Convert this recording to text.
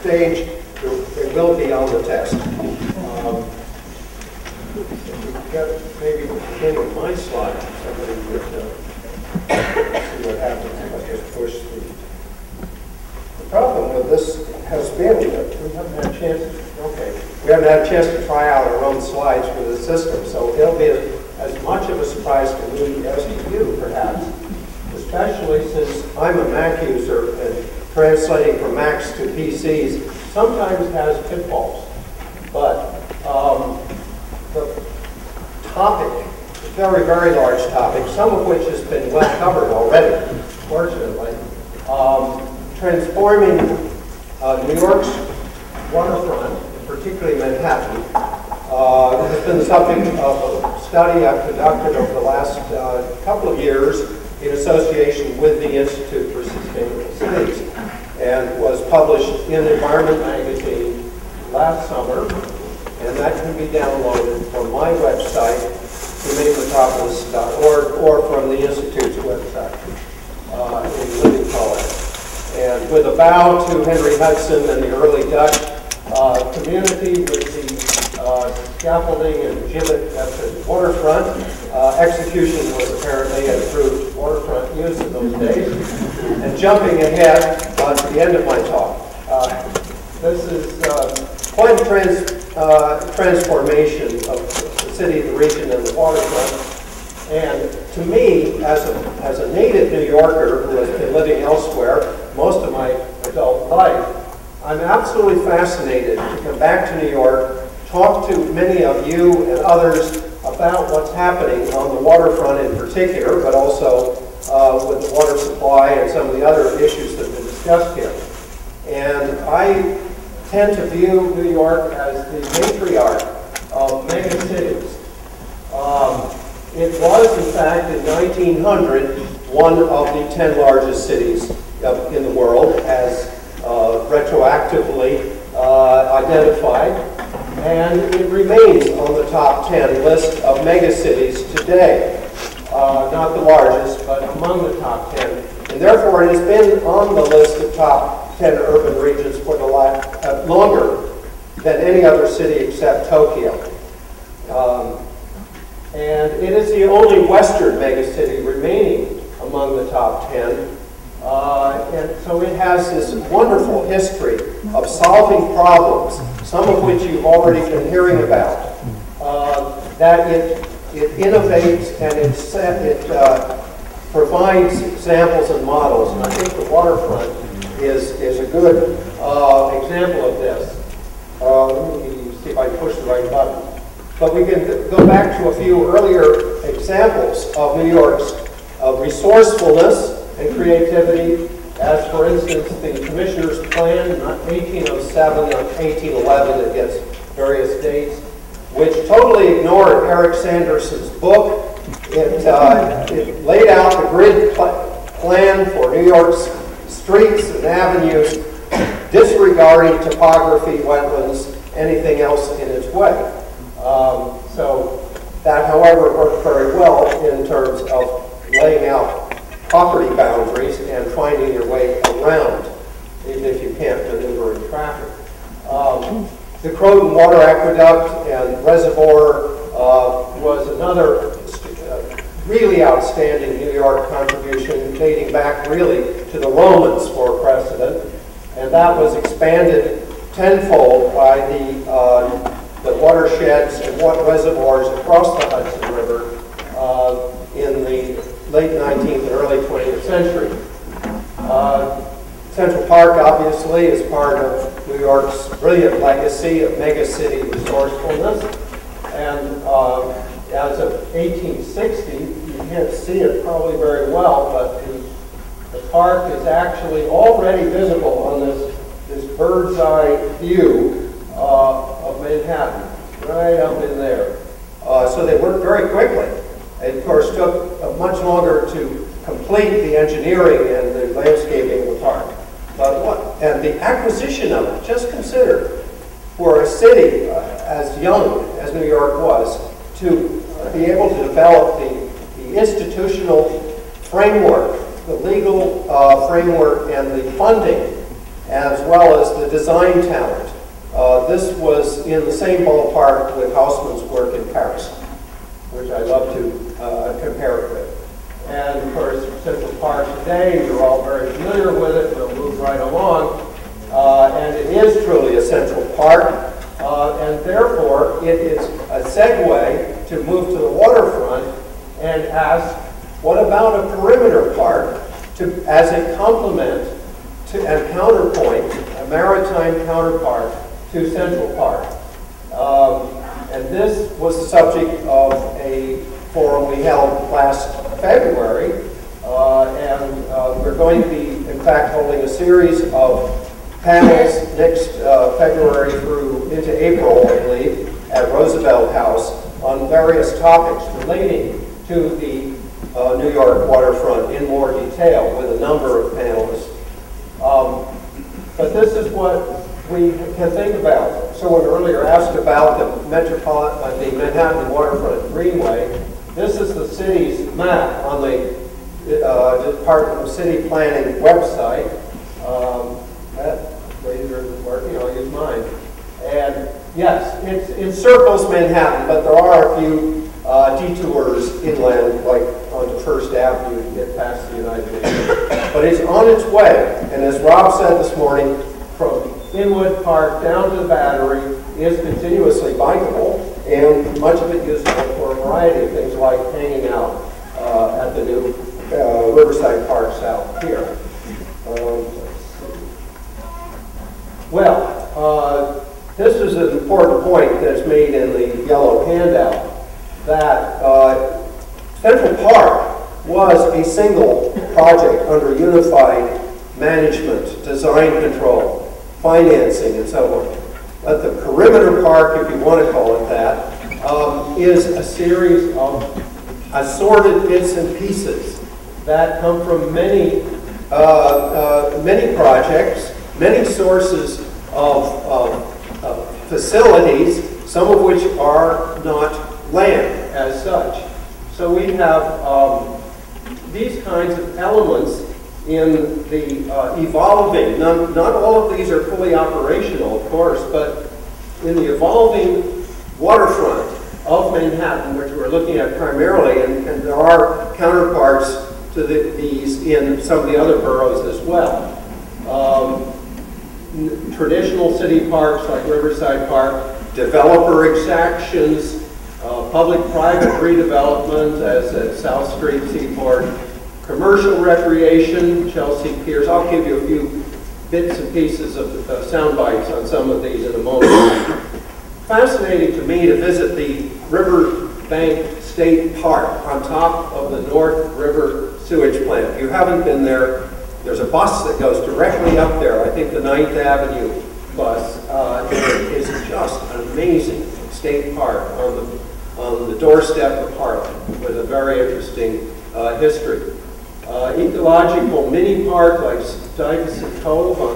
stage, it will be on the test. Maybe the beginning of my slide, somebody would see what happens if I just push the problem with this has been that we haven't had a chance. We haven't had a chance to try out our own slides for the system, so it'll be as much of a surprise to me as to you, perhaps, especially since I'm a Mac user and translating from Macs to PCs sometimes has pitfalls. But the topic, a very, very large topic, some of which has been well covered already, fortunately, transforming New York's waterfront, particularly Manhattan, has been the subject of a study I've conducted over the last couple of years in association with the Institute for Sustainable Cities, and was published in Environment magazine last summer, and that can be downloaded from my website, humanemetropolis.org, or from the Institute's website in living color. And with a bow to Henry Hudson and the early Dutch community with the scaffolding and gibbet at the waterfront. Execution was apparently an approved waterfront use in those days. And jumping ahead to the end of my talk, this is quite a transformation of the city, the region, and the waterfront. And to me, as a native New Yorker who has been living elsewhere most of my adult life, I'm absolutely fascinated to come back to New York, talk to many of you and others about what's happening on the waterfront in particular, but also with the water supply and some of the other issues that have been discussed here. And I tend to view New York as the matriarch of mega cities. It was, in fact, in 1900, one of the 10 largest cities in the world, as retroactively identified, and it remains on the top 10 list of megacities today. Not the largest, but among the top 10. And therefore, it has been on the list of top 10 urban regions for the longer than any other city except Tokyo. And it is the only Western megacity remaining among the top 10. And so it has this wonderful history of solving problems, some of which you've already been hearing about, that it innovates and it provides examples and models. And I think the waterfront is a good example of this. Let me see if I can push the right button. But we can go back to a few earlier examples of New York's resourcefulness and creativity, as for instance the Commissioner's Plan, 1807 and 1811, it gets various dates, which totally ignored Eric Sanderson's book. It laid out the grid plan for New York's streets and avenues, disregarding topography, wetlands, anything else in its way. So that, however, worked very well in terms of laying out property boundaries and finding your way around, even if you can't maneuver in traffic. The Croton Water Aqueduct and Reservoir was another really outstanding New York contribution, dating back really to the Romans for precedent, and that was expanded tenfold by the watersheds and reservoirs across the Hudson River in the late 19th and early 20th century. Central Park, obviously, is part of New York's brilliant legacy of megacity resourcefulness. And as of 1860, you can't see it probably very well, but the park is actually already visible on this bird's eye view of Manhattan, right up in there. So they worked very quickly. It, of course, took much longer to complete the engineering and the landscaping of the park. And the acquisition of it, just consider, for a city as young as New York was, to be able to develop the institutional framework, the legal framework, and the funding as well as the design talent. This was in the same ballpark with Haussmann's work in Paris, which I love to compare it with. And of course, Central Park today, you're all very familiar with it. We'll move right along. And it is truly a central park, and therefore it is a segue to move to the waterfront and ask, what about a perimeter park as a complement to and counterpoint, a maritime counterpart to Central Park? And this was the subject of a forum we held last February, and we're going to be, in fact, holding a series of panels next February through into April, I believe, at Roosevelt House on various topics relating to the New York waterfront in more detail with a number of panelists. But this is what we can think about. Someone earlier asked about the Manhattan Waterfront Greenway. This is the city's map on the Department of City Planning website. That laser isn't working, I'll use mine. And yes, it encircles Manhattan, but there are a few detours inland, like onto First Avenue to get past the United Nations. But it's on its way, and as Rob said this morning, from Inwood Park down to the Battery is continuously bikeable, and much of it useful for a variety of things like hanging out at the new Riverside Park south here. This is an important point that's made in the yellow handout, that Central Park was a single project under unified management, design control, financing, and so on. But the perimeter park, if you want to call it that, is a series of assorted bits and pieces that come from many projects, many sources of facilities, some of which are not land as such. So we have these kinds of elements in the evolving, not all of these are fully operational, of course, but in the evolving waterfront of Manhattan, which we're looking at primarily, and there are counterparts to these in some of the other boroughs as well. Traditional city parks like Riverside Park, developer exactions, public-private redevelopment as at South Street Seaport, commercial recreation, Chelsea Piers. I'll give you a few bits and pieces of sound bites on some of these in a moment. Fascinating to me to visit the Riverbank State Park on top of the North River sewage plant. If you haven't been there, there's a bus that goes directly up there. I think the 9th Avenue bus. It is just an amazing state park on the doorstep of Harlem with a very interesting history. Ecological mini park like Stuyvesant Cove on